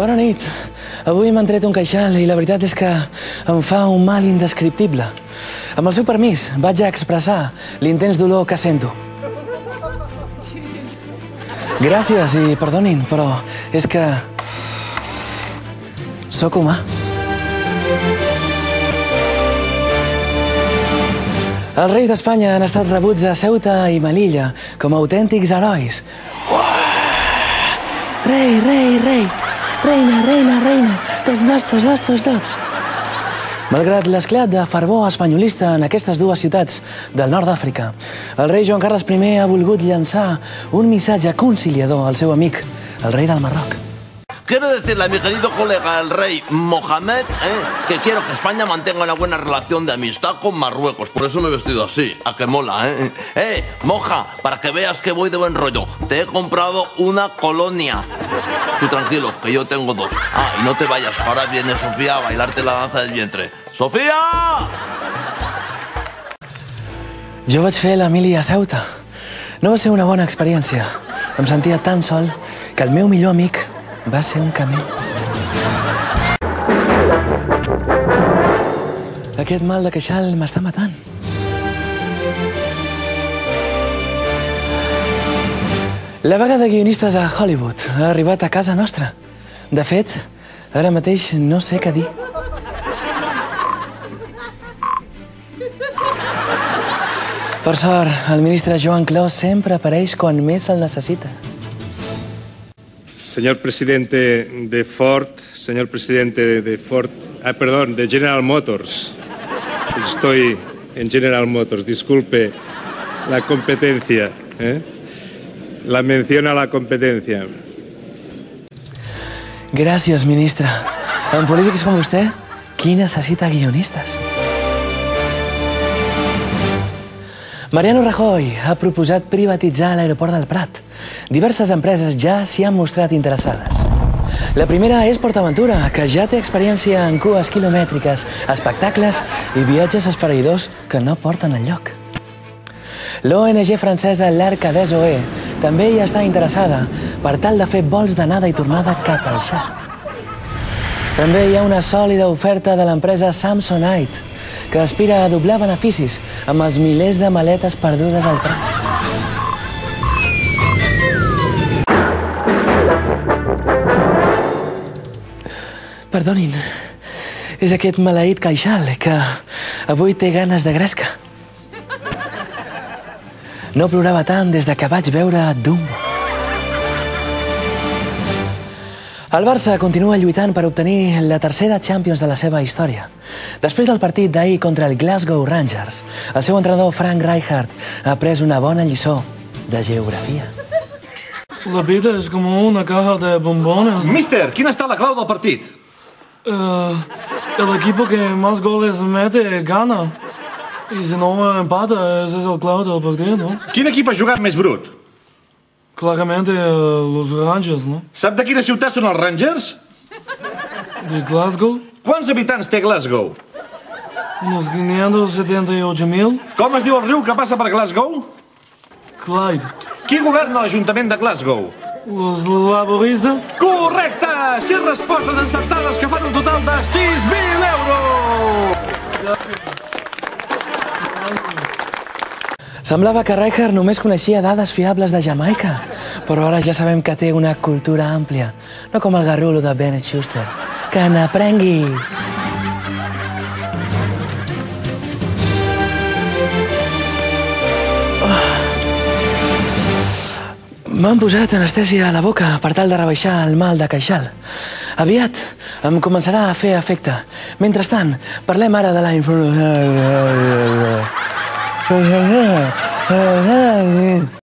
Bona nit. Avui m'han tret un queixal i la veritat és que em fa un mal indescriptible. Amb el seu permís, vaig a expressar l'intens dolor que sento. Gràcies i perdonin, però és que... sóc humà. Els reis d'Espanya han estat rebuts a Ceuta i Melilla com a autèntics herois. Rei, rei, rei, reina, reina, reina, tots dos, tots dos, tots dos. Malgrat l'esclat de fervor espanyolista en aquestes dues ciutats del nord d'Àfrica, el rei Joan Carles I ha volgut llançar un missatge conciliador al seu amic, el rei del Marroc. Quiero decirle a mi querido colega, el rey Mohamed, que quiero que España mantenga una buena relación de amistad con Marruecos. Por eso me he vestido así, a que mola, Moja, para que veas que voy de buen rollo, te he comprado una colonia. Tú tranquilo, que yo tengo dos. Ah, y no te vayas, que ahora viene Sofía a bailarte la danza del vientre. ¡Sofía! Jo vaig fer la mili a Ceuta. No va ser una bona experiència. Em sentia tan sol que el meu millor amic va ser un camell. Aquest mal de queixal m'està matant. La vaga de guionistes a Hollywood ha arribat a casa nostra. De fet, ara mateix no sé què dir. Per sort, el ministre Joan Clos sempre apareix quan més se'l necessita. Señor presidente de Ford, señor presidente de Ford, perdón, de General Motors. Estoy en General Motors, disculpe la competencia, la mención a la competencia. Gràcies, ministre. En polítics com vostè, qui necessita guionistes? Mariano Rajoy ha proposat privatitzar l'aeroport del Prat. Diverses empreses ja s'hi han mostrat interessades. La primera és PortAventura, que ja té experiència en cues quilomètriques, espectacles i viatges esfereïdors que no porten enlloc. L'ONG francesa l'Arcadès OE també hi està interessada per tal de fer vols d'anada i tornada cap al Txad. També hi ha una sòlida oferta de l'empresa Samsonite, que aspira a doblar beneficis amb els milers de maletes perdudes al Prat. Perdonin, és aquest maleït queixal que avui té ganes de gresca. No plorava tant des que vaig veure Dumbo. El Barça continua lluitant per obtenir la tercera Champions de la seva història. Després del partit d'ahir contra el Glasgow Rangers, el seu entrenador Frank Rijkaard ha pres una bona lliçó de geografia. La vida és com una caja de bombones. Mister, quina està la clau del partit? El equipo que más goles mete gana. Y si no empata, ese es el clave del partido, ¿no? Quin equip ha jugat més brut? Claramente los Rangers, ¿no? Sap de quina ciutat són els Rangers? De Glasgow. Quants habitants té Glasgow? Unos 578.000. Com es diu el riu que passa per Glasgow? Clyde. Qui governa l'Ajuntament de Glasgow? Los laboristes. Correcte! 6 respostes encertades que fan un total de 6.000 euros! Semblava que Rijkaard només coneixia dades fiables de Jamaica, però ara ja sabem que té una cultura àmplia, no com el garrulo de Bennett Schuster. Que n'aprengui! M'han posat anestèsia a la boca per tal de rebaixar el mal de queixal. Aviat em començarà a fer efecte. Mentrestant, parlem ara de la informació.